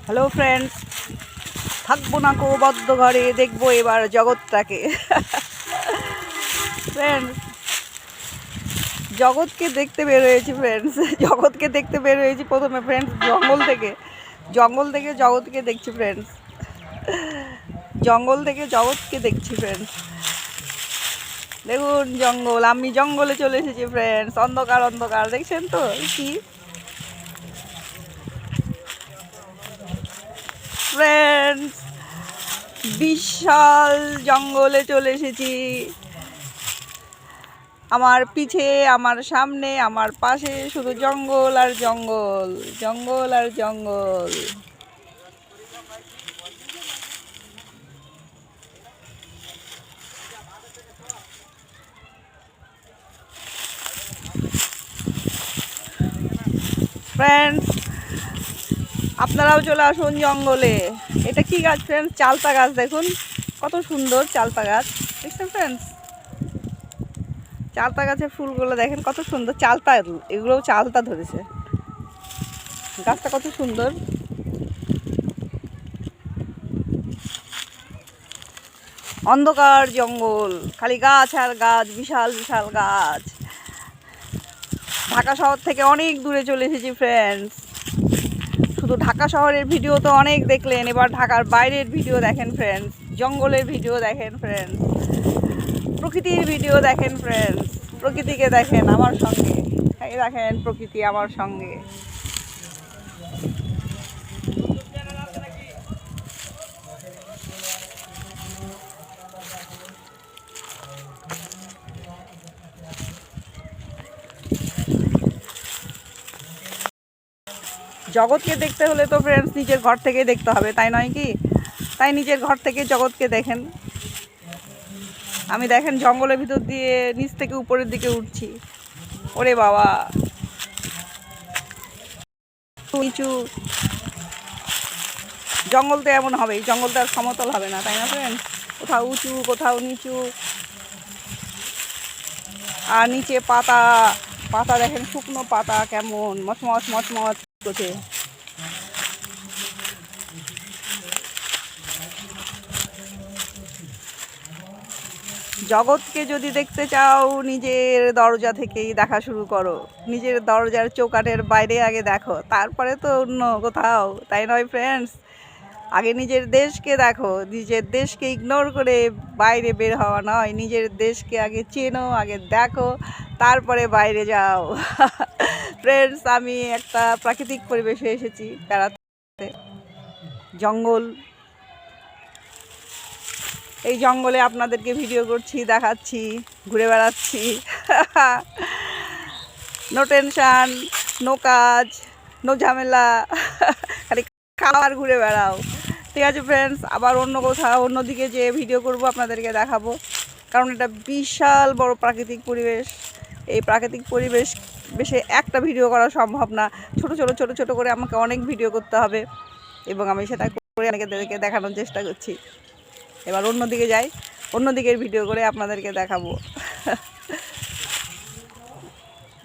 Hello friends, থাকবো না কো বদ্ধ ঘরে, দেখবো এবার জগৎটাকে। ফ্রেন্ডস, জগৎকে দেখতে বের হয়েছি ফ্রেন্ডস, জগৎকে দেখতে বের হয়েছি প্রথমে ফ্রেন্ডস জঙ্গল থেকে জগৎকে দেখছি ফ্রেন্ডস, জঙ্গল থেকে জগৎকে দেখছি ফ্রেন্ডস। দেখুন জঙ্গল, আমি জঙ্গলে চলে এসেছি ফ্রেন্ডস। অন্ধকার অন্ধকার দেখছেন তো কি ফ্রেন্ডস, বিশাল জঙ্গলে চলে এসেছি। আমার পিছে, আমার সামনে, আমার পাশে শুধু জঙ্গল আর জঙ্গল, জঙ্গল আর জঙ্গল। ফ্রেন্ডস, আপনারাও চলে আসুন জঙ্গলে। এটা কি গাছ ফ্রেন্ডস? চালতা গাছ। দেখুন কত সুন্দর চালতা গাছ, দেখছেন ফ্রেন্ডস? চালতা গাছের ফুলগুলো দেখেন কত সুন্দর। চালতা, এগুলোও চালতা ধরেছে। গাছটা কত সুন্দর। অন্ধকার জঙ্গল, খালি গাছ আর গাছ, বিশাল বিশাল গাছ। ঢাকা শহর থেকে অনেক দূরে চলে এসেছি ফ্রেন্ডস। শুধু ঢাকা শহরের ভিডিও তো অনেক দেখলেন, এবার ঢাকার বাইরের ভিডিও দেখেন ফ্রেন্ডস, জঙ্গলের ভিডিও দেখেন ফ্রেন্ডস, প্রকৃতির ভিডিও দেখেন ফ্রেন্ডস। প্রকৃতিকে দেখেন আমার সঙ্গে, এই দেখেন প্রকৃতি আমার সঙ্গে। জগৎকে দেখতে হলে তো ফ্রেন্ডস নিজের ঘর থেকে দেখতে হবে, তাই নয় কি? তাই নিজের ঘর থেকে জগৎকে দেখেন। আমি দেখেন জঙ্গলের ভিতর দিয়ে নিচ থেকে উপরের দিকে উঠছি। ওরে বাবা, নিচু জঙ্গল তো এমন হবে, জঙ্গল তো আর সমতল হবে না, তাই না ফ্রেন্ডস? কোথাও উঁচু, কোথাও নিচু। আর নিচে পাতা, পাতা দেখেন শুকনো পাতা কেমন মচমচ মচমচ করছে। জগৎকে যদি দেখতে চাও, নিজের দরজা থেকেই দেখা শুরু করো। নিজের দরজার চৌকাঠের বাইরে আগে দেখো, তারপরে তো অন্য কোথাও, তাই নয় ফ্রেন্ডস? আগে নিজের দেশকে দেখো, নিজের দেশকে ইগনোর করে বাইরে বের হওয়া নয়। নিজের দেশকে আগে চেনো, আগে দেখো, তারপরে বাইরে যাও। ফ্রেন্ডস, আমি একটা প্রাকৃতিক পরিবেশে এসেছি বেড়াতে, জঙ্গল। এই জঙ্গলে আপনাদেরকে ভিডিও করছি, দেখাচ্ছি, ঘুরে বেড়াচ্ছি। নো টেনশান, নো কাজ, নো ঝামেলা, খালি খাওয়ার, ঘুরে বেড়াও। ঠিক আছে ফ্রেন্ডস, আবার অন্য কোথাও অন্যদিকে যে ভিডিও করব আপনাদেরকে দেখাবো, কারণ এটা বিশাল বড় প্রাকৃতিক পরিবেশ। এই প্রাকৃতিক পরিবেশ বেশি একটা ভিডিও করা সম্ভব না, ছোট ছোট ছোট ছোট করে আমাকে অনেক ভিডিও করতে হবে, এবং আমি সেটা করে অনেকে দেখানোর চেষ্টা করছি। এবার অন্যদিকে যাই, অন্যদিকের ভিডিও করে আপনাদেরকে দেখাবো।